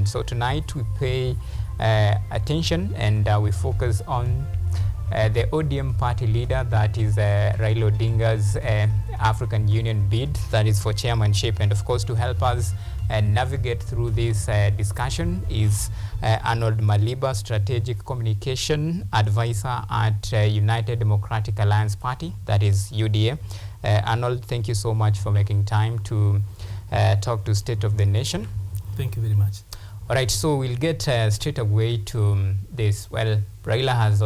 discussion. So tonight we pay attention and we focus on the ODM party leader, that is Raila Odinga's African Union bid, that is for chairmanship. And of course, to help us navigate through this discussion is Arnold Maliba, Strategic Communication Advisor at United Democratic Alliance Party, that is UDA. Arnold, thank you so much for making time to talk to State of the Nation. Thank you very much. All right, so we'll get straight away to this. Well, Raila has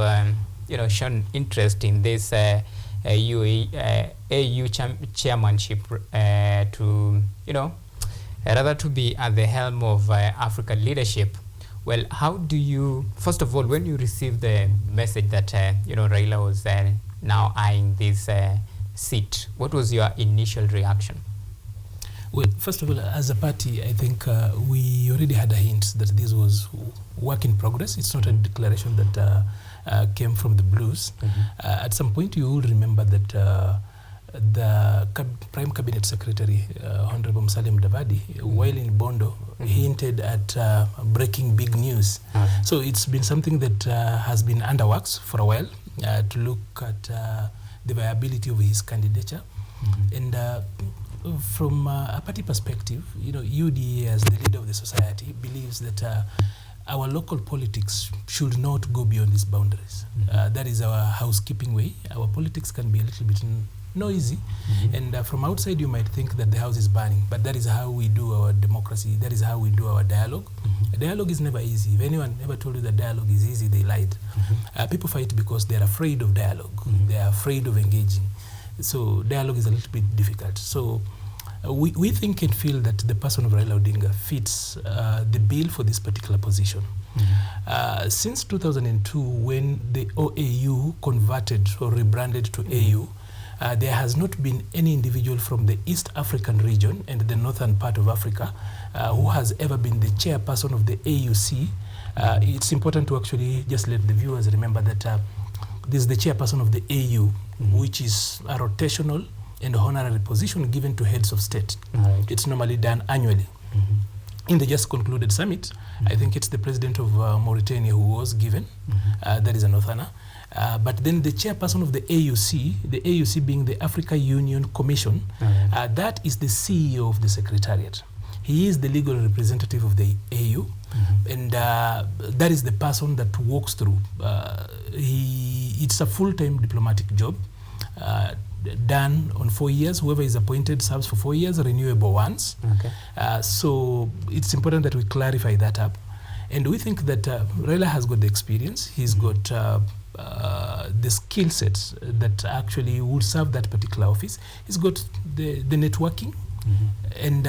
shown interest in this AU chairmanship to rather to be at the helm of African leadership. Well, how do you, first of all, when you received the message that Raila was now eyeing this seat, what was your initial reaction? Well, first of all, as a party, I think we already had a hint that this was work in progress. It's not a declaration that came from the blues. At some point, you will remember that the Prime Cabinet Secretary, Honorable Musalia Mudavadi, while in Bondo, hinted at breaking big news. So it's been something that has been under works for a while to look at the viability of his candidature. And from a party perspective, UDA as the leader of the society believes that our local politics should not go beyond these boundaries. That is our housekeeping way. Our politics can be a little bit noisy, and from outside you might think that the house is burning, but that is how we do our democracy. That is how we do our dialogue. Dialogue is never easy. If anyone ever told you that dialogue is easy, they lied. People fight because they're afraid of dialogue. They're afraid of engaging. So dialogue is a little bit difficult. So we think and feel that the person of Raila Odinga fits the bill for this particular position. Since 2002, when the OAU converted or rebranded to AU, there has not been any individual from the East African region and the northern part of Africa who has ever been the chairperson of the AUC. It's important to actually just let the viewers remember that this is the chairperson of the AU, which is a rotational and honorary position given to heads of state. It's normally done annually. In the just concluded summit, I think it's the president of Mauritania who was given. That is a northerner. But then the chairperson of the AUC being the Africa Union Commission, that is the CEO of the Secretariat. He is the legal representative of the AU, and that is the person that walks through. It's a full-time diplomatic job, done on 4 years. Whoever is appointed serves for 4 years, renewable once. So it's important that we clarify that up. And we think that Raila has got the experience. He's got the skill sets that actually would serve that particular office. He's got the networking. And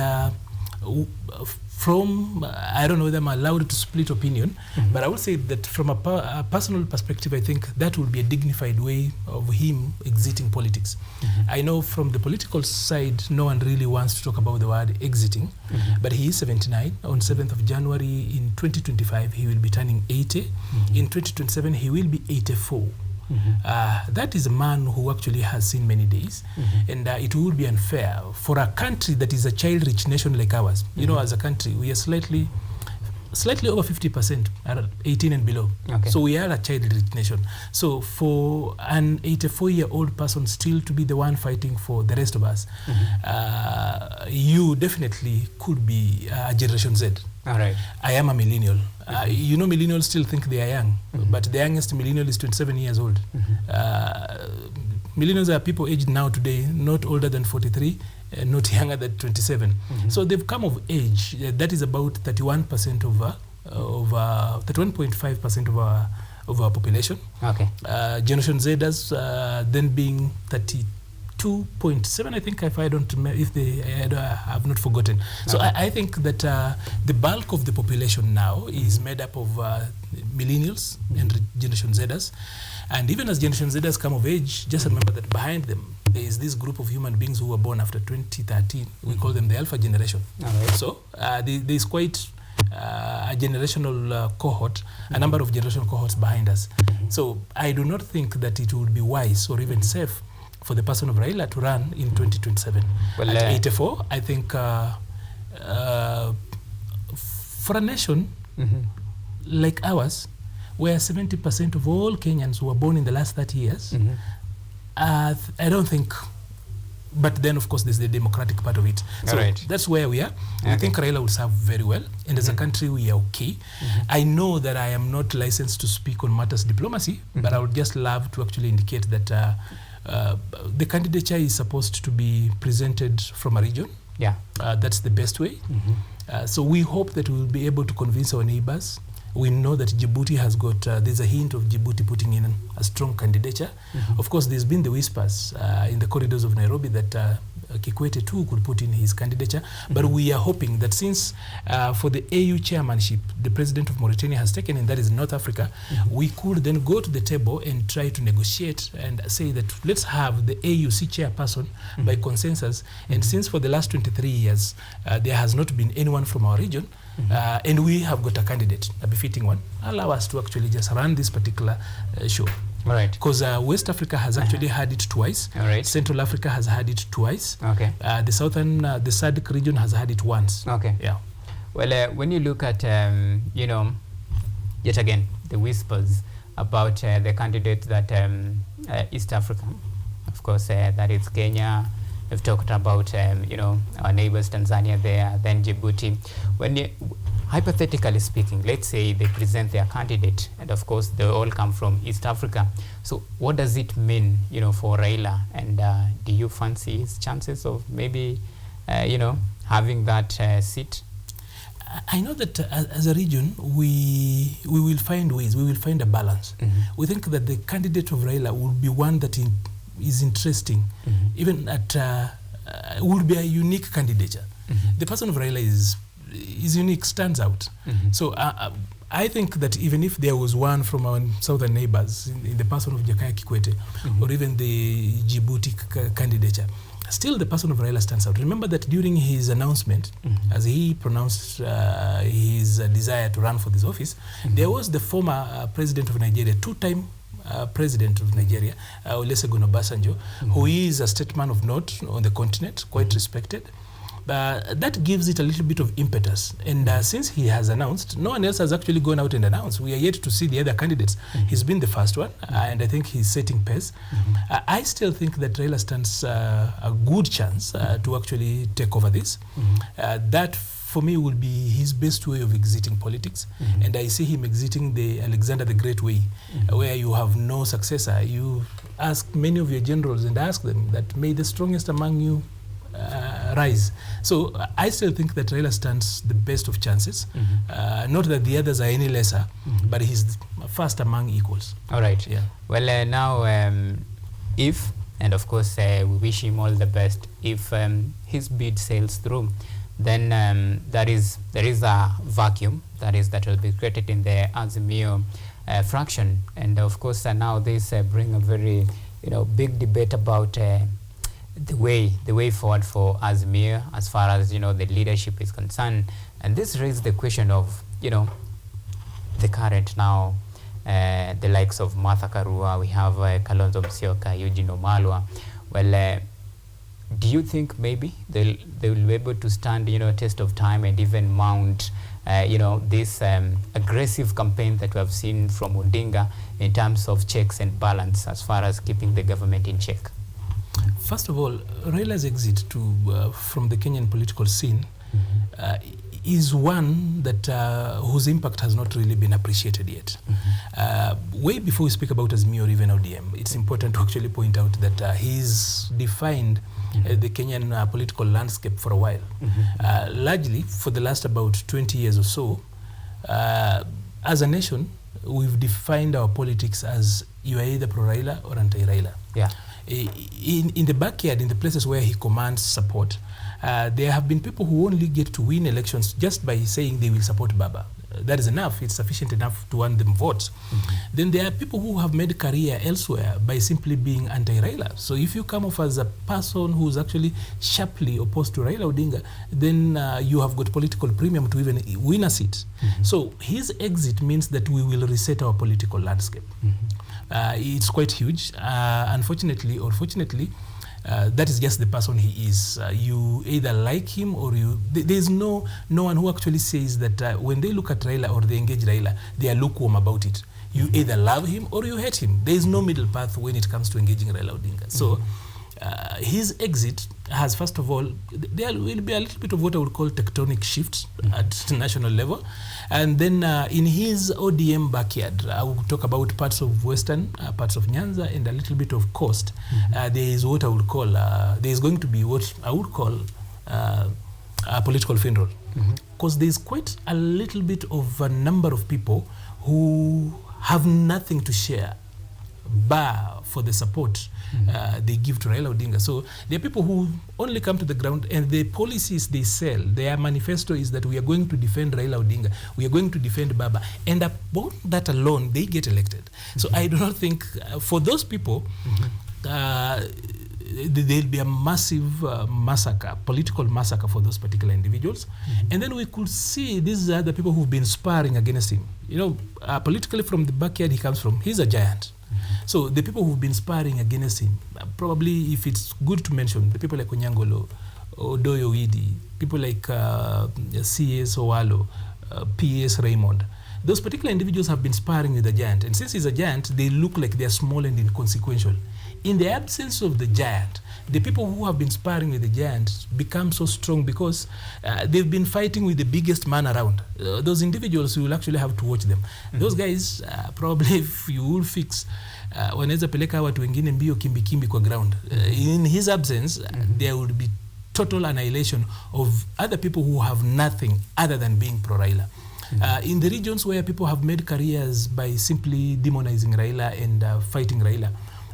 from, I don't know whether I'm allowed to split opinion, but I would say that from a personal perspective, I think that would be a dignified way of him exiting politics. I know from the political side, no one really wants to talk about the word exiting, but he is 79. On 7th of January in 2025, he will be turning 80. In 2027, he will be 84. That is a man who actually has seen many days, and it would be unfair for a country that is a child-rich nation like ours. As a country, we are slightly over 50% are 18 and below. So we are a child-rich nation. So for an 84-year-old person still to be the one fighting for the rest of us, you definitely could be a Generation Z. I am a millennial. Millennials still think they are young, but the youngest millennial is 27 years old. Millennials are people aged now today, not older than 43, not younger than 27. So they've come of age. That is about 31% of 31.5% of our population. Generation Zers then being 32.7, I think, if I have not forgotten. So I think that the bulk of the population now is made up of millennials and Generation Zers. And even as Generation Zers come of age, just remember that behind them, there is this group of human beings who were born after 2013. We call them the Alpha Generation. So there is quite a generational cohort, a number of generational cohorts behind us. So I do not think that it would be wise or even safe for the person of Raila to run in 2027. At 84, I think for a nation like ours, where 70% of all Kenyans were born in the last 30 years, I don't think. But then, of course, there's the democratic part of it. So that's where we are. I think Raila will serve very well. And as a country, we are okay. I know that I am not licensed to speak on matters diplomacy, but I would just love to actually indicate that the candidature is supposed to be presented from a region. Yeah. That's the best way. So we hope that we will be able to convince our neighbors. We know that Djibouti has got, there's a hint of Djibouti putting in a strong candidature. Of course, there's been the whispers in the corridors of Nairobi that Kikwete too could put in his candidature. But we are hoping that since for the AU chairmanship, the president of Mauritania has taken, and that is North Africa, we could then go to the table and try to negotiate and say that let's have the AUC chairperson by consensus. And since for the last 23 years, there has not been anyone from our region, and we have got a candidate, a befitting one, allow us to actually just run this particular show. All right. Because West Africa has actually had it twice. All right. Central Africa has had it twice. Okay. The southern, the SADC region has had it once. Okay. Yeah. Well, when you look at, you know, yet again, the whispers about the candidate that East Africa, of course, that is Kenya. We've talked about, you know, our neighbors, Tanzania there, then Djibouti. When you, hypothetically speaking, let's say they present their candidate, and of course they all come from East Africa. So what does it mean, you know, for Raila? And do you fancy his chances of maybe, you know, having that seat? I know that as a region, we will find ways, we will find a balance. We think that the candidate of Raila will be one that is interesting, even at, will be a unique candidature. The person of Raila is unique, stands out. So I think that even if there was one from our southern neighbors, in the person of Jakaya Kikwete, or even the Djibouti candidature, still the person of Raila stands out. Remember that during his announcement, as he pronounced his desire to run for this office, there was the former president of Nigeria, two-time president of Nigeria, Olusegun Obasanjo, who is a statesman of note on the continent, quite respected. That gives it a little bit of impetus. And since he has announced, no one else has actually gone out and announced. We are yet to see the other candidates. He's been the first one, and I think he's setting pace. I still think that Raila stands a good chance to actually take over this. That, for me, will be his best way of exiting politics. And I see him exiting the Alexander the Great way, where you have no successor. You ask many of your generals and ask them that may the strongest among you rise. So I still think that Raila stands the best of chances. Not that the others are any lesser, but he's first among equals. All right. Yeah. Well, now, if, and of course we wish him all the best, if his bid sails through, then there is a vacuum that will be created in the Azimio fraction, and of course now this bring a very big debate about the way forward for Azimio as far as the leadership is concerned. And this raised the question of the current now the likes of Martha Karua, we have Kalonzo Musyoka, Eugene Wamalwa. Well, do you think maybe they will be able to stand a test of time and even mount this aggressive campaign that we have seen from Odinga in terms of checks and balance as far as keeping the government in check? First of all, Raila's exit from the Kenyan political scene is one that whose impact has not really been appreciated yet. Way before we speak about Azimio or even ODM, it's important to actually point out that he's defined the Kenyan political landscape for a while. Largely, for the last about 20 years or so, as a nation, we've defined our politics as you are either pro-Raila or anti-Raila. Yeah. In the backyard, in the places where he commands support, there have been people who only get to win elections just by saying they will support Baba. That is enough. It's sufficient enough to earn them votes. Then there are people who have made a career elsewhere by simply being anti-Raila. So if you come off as a person who's actually sharply opposed to Raila Odinga, then you have got political premium to even win a seat. So his exit means that we will reset our political landscape. It's quite huge. Unfortunately or fortunately, that is just the person he is. You either like him or you. There's no one who actually says that when they look at Raila or they engage Raila, they are lukewarm about it. You either love him or you hate him. There is no middle path when it comes to engaging Raila Odinga. So his exit has, first of all, there will be a little bit of what I would call tectonic shifts at national level. And then in his ODM backyard, I will talk about parts of Western, parts of Nyanza, and a little bit of Coast. There is what I would call, there is going to be what I would call a political funeral. Because there is quite a little bit of a number of people who have nothing to share bar for the support they give to Raila Odinga. So there are people who only come to the ground, and the policies they sell, their manifesto is that we are going to defend Raila Odinga, we are going to defend Baba, and upon that alone they get elected. So I do not think for those people there'll be a massive massacre, political massacre for those particular individuals. And then we could see these are the people who've been sparring against him. You know, politically from the backyard he comes from, he's a giant. So the people who've been sparring against him, probably, if it's good to mention, the people like Onyangolo, Odoyo Idi, people like C.S. Owalo, P.S. Raymond, those particular individuals have been sparring with the giant. And since he's a giant, they look like they're small and inconsequential. In the absence of the giant, the people who have been sparring with the giant become so strong because they've been fighting with the biggest man around. Those individuals, you will actually have to watch them. Those guys, probably if you will fix, wanaweza peleka watu wengine mbio kimbi kwa ground. In his absence, there would be total annihilation of other people who have nothing other than being pro-Raila. In the regions where people have made careers by simply demonizing Raila and fighting Raila,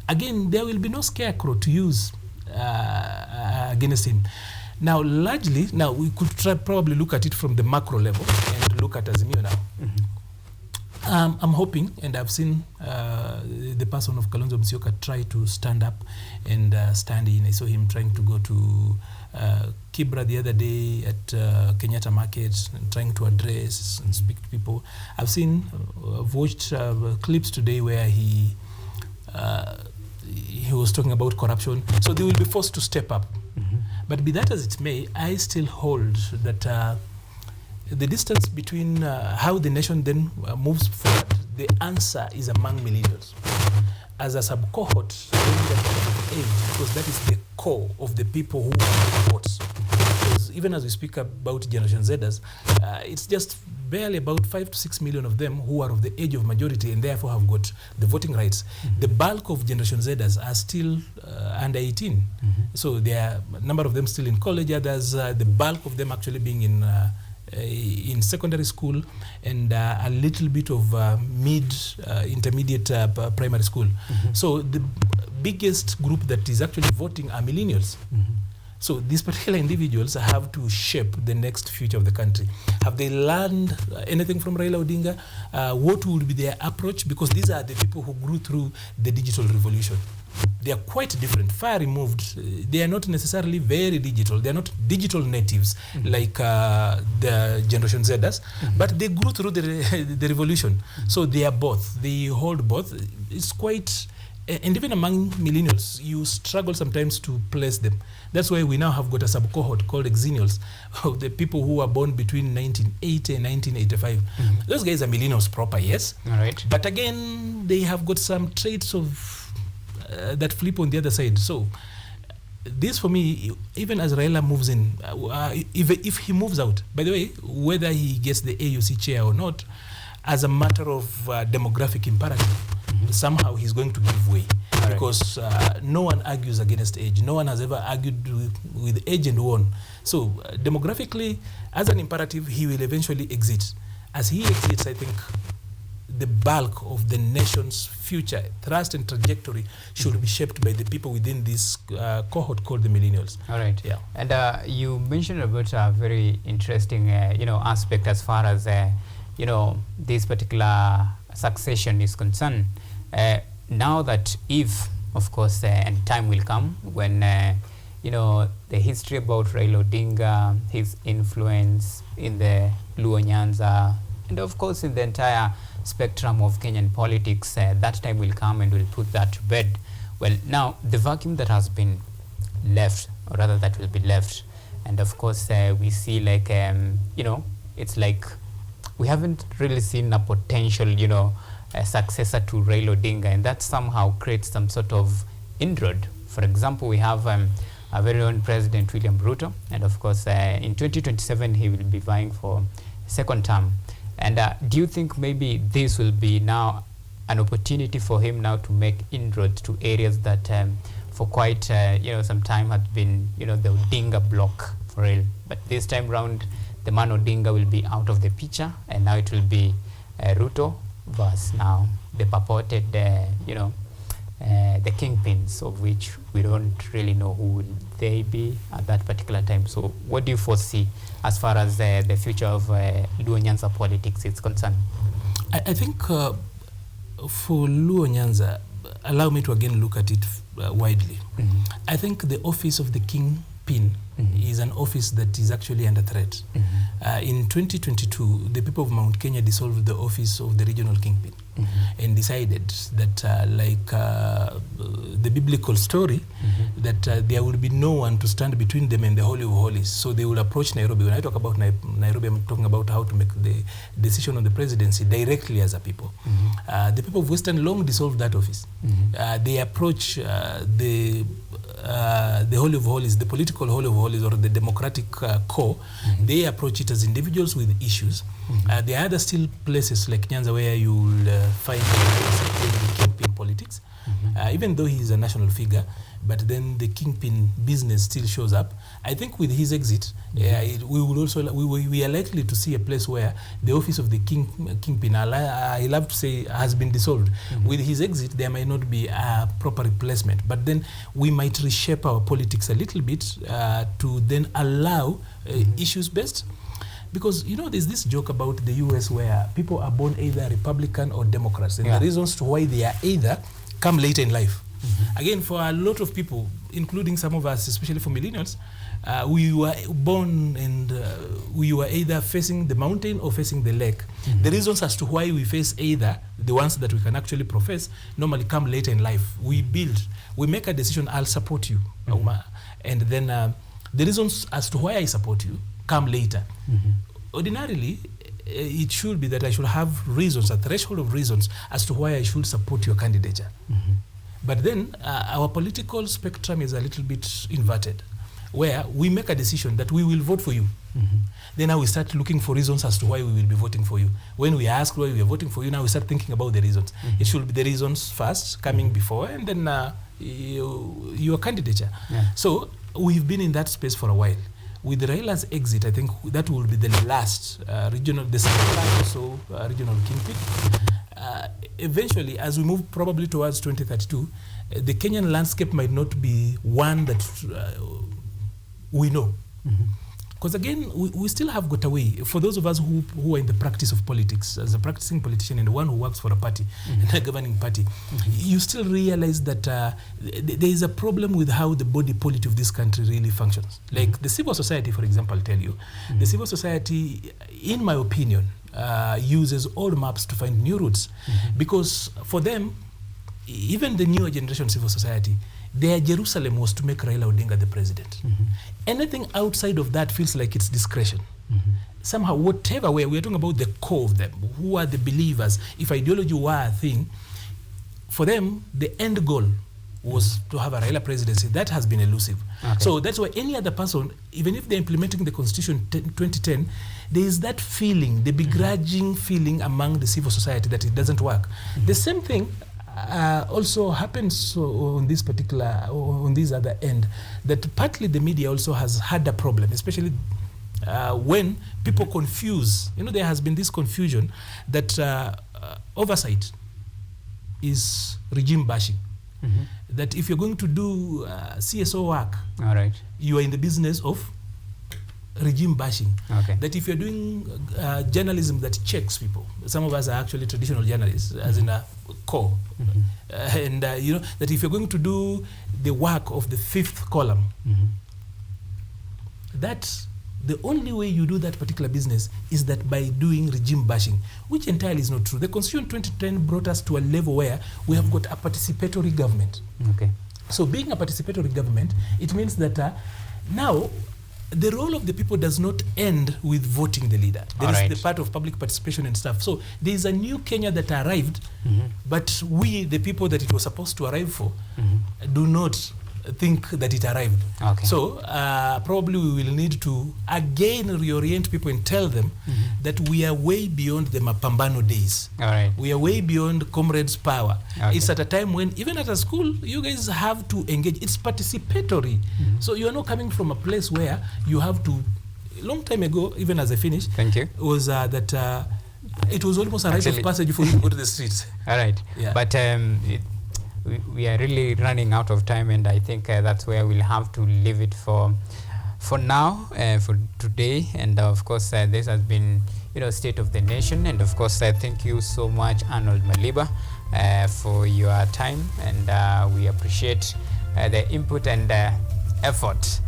again, there will be no scarecrow to use against him. Now, largely, now we could probably look at it from the macro level and look at Azimio now. I'm hoping, and I've seen the person of Kalonzo Musyoka try to stand up and stand in. I saw him trying to go to Kibra the other day at Kenyatta Market and trying to address and speak to people. I've watched clips today where he was talking about corruption. So they will be forced to step up. But be that as it may, I still hold that the distance between how the nation then moves forward, the answer is among millennials. As a sub-cohort, because that is the core of the people who want votes. Because even as we speak about Generation Zers, it's just barely about 5 to 6 million of them who are of the age of majority and therefore have got the voting rights. The bulk of Generation Zers are still under 18. So there are a number of them still in college, others, the bulk of them actually being in secondary school, and a little bit of intermediate primary school. So the biggest group that is actually voting are millennials. So these particular individuals have to shape the next future of the country. Have they learned anything from Raila Odinga? What would be their approach? Because these are the people who grew through the digital revolution. They are quite different, far removed. They are not necessarily very digital. They are not digital natives like the Generation Zers, but they grew through the revolution. So they are both. They hold both. It's quite... And even among millennials, you struggle sometimes to place them. That's why we now have got a sub-cohort called exennials, the people who were born between 1980 and 1985. Those guys are millennials proper, yes. All right. But again, they have got some traits of that flip on the other side. So this, for me, even as Raila moves in, if he moves out, by the way, whether he gets the AUC chair or not, as a matter of demographic imperative, somehow he's going to give way. All because no one argues against age. No one has ever argued with age and won. So demographically, as an imperative, he will eventually exit. As he exits, I think the bulk of the nation's future thrust and trajectory should be shaped by the people within this cohort called the millennials. All right. Yeah. And you mentioned about a very interesting, aspect as far as this particular succession is concerned. Now that if, of course, and time will come when, the history about Raila Odinga, his influence in the Luo Nyanza, and of course in the entire spectrum of Kenyan politics, that time will come and we'll put that to bed. Well, now the vacuum that has been left, or rather that will be left. And of course, we see like, it's like we haven't really seen a potential, a successor to Raila Odinga, and that somehow creates some sort of inroad. For example, we have our very own President William Ruto, and of course, in 2027 he will be vying for a second term. And do you think maybe this will be now an opportunity for him now to make inroads to areas that for quite some time had been the Odinga block for real, but this time round the man Odinga will be out of the picture, and now it will be Ruto versus now the purported the kingpins, of which we don't really know who will they be at that particular time. So what do you foresee as far as the future of Luo Nyanza politics is concerned? I think for Luo Nyanza, allow me to again look at it widely. Mm-hmm. I think the office of the kingpin is an office that is actually under threat. In 2022, the people of Mount Kenya dissolved the office of the regional kingpin and decided that the biblical story, that there would be no one to stand between them and the Holy of Holies. So they would approach Nairobi. When I talk about Nairobi, I'm talking about how to make the decision on the presidency directly as a people. The people of Western long dissolved that office. They approach the Holy of Holies, the political Holy of Holies, or the democratic core. They approach it as individuals with issues. There are other still places like Nyanza where you will find the kingpin politics, even though he is a national figure, but then the kingpin business still shows up. I think with his exit, we will also we are likely to see a place where the office of the kingpin, I love to say, has been dissolved. With his exit, there might not be a proper replacement, but then we might reshape our politics a little bit to then allow issues based. Because, there's this joke about the US where people are born either Republican or Democrats, and the reasons to why they are either come later in life. Again, for a lot of people, including some of us, especially for millennials, we were born and we were either facing the mountain or facing the lake. The reasons as to why we face either, the ones that we can actually profess, normally come later in life. We make a decision, I'll support you. And then the reasons as to why I support you come later. Ordinarily, it should be that I should have reasons, a threshold of reasons as to why I should support your candidature. But then our political spectrum is a little bit inverted, where we make a decision that we will vote for you. Then now we start looking for reasons as to why we will be voting for you. When we ask why we are voting for you, now we start thinking about the reasons. It should be the reasons first, coming before, and then your candidature. So we've been in that space for a while. With Raila's exit, I think that will be the last regional kingpin. Eventually, as we move probably towards 2032, the Kenyan landscape might not be one that we know. Because again, we still have got away. For those of us who are in the practice of politics, as a practicing politician and one who works for a party, and a governing party, you still realize that there is a problem with how the body politic of this country really functions. Like the civil society, for example, I'll tell you. The civil society, in my opinion, uses old maps to find new routes. Because for them, even the newer generation civil society, their Jerusalem was to make Raila Odinga the president. Anything outside of that feels like it's discretion. Somehow, whatever way, we're talking about the core of them, who are the believers. If ideology were a thing, for them, the end goal was to have a Raila presidency. That has been elusive. So that's why any other person, even if they're implementing the Constitution 2010, there is that feeling, the begrudging feeling among the civil society that it doesn't work. The same thing also happens on this other end, that partly the media also has had a problem, especially when people confuse. There has been this confusion that oversight is regime bashing. That if you're going to do CSO work, you are in the business of regime bashing. That if you're doing journalism that checks people, some of us are actually traditional journalists, as in a core, and that if you're going to do the work of the fifth column, that the only way you do that particular business is that by doing regime bashing, which entirely is not true. The Constitution 2010 brought us to a level where we have got a participatory government. So being a participatory government, it means that now the role of the people does not end with voting the leader. There is the part of public participation and stuff. So there is a new Kenya that arrived, but we, the people that it was supposed to arrive for, do not think that it arrived. Okay. So probably we will need to again reorient people and tell them that we are way beyond the Mapambano days. All right. We are way beyond comrades' power. Okay. It's at a time when even at a school, you guys have to engage. It's participatory. So you are not coming from a place where you have to. A long time ago, even as I finished, thank you, was that it was almost a rite of passage before you go to the streets. All right. Yeah. But we are really running out of time, and I think that's where we'll have to leave it for now, for today. And of course, this has been, State of the Nation. And of course, thank you so much, Arnold Maliba, for your time, and we appreciate the input and effort.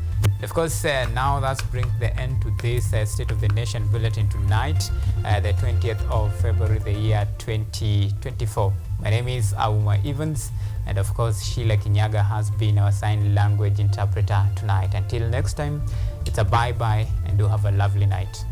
Of course, now that brings the end to this State of the Nation bulletin tonight, the 20th of February, the year 2024. My name is Auma Evans, and of course, Sheila Kinyaga has been our sign language interpreter tonight. Until next time, it's a bye-bye, and do have a lovely night.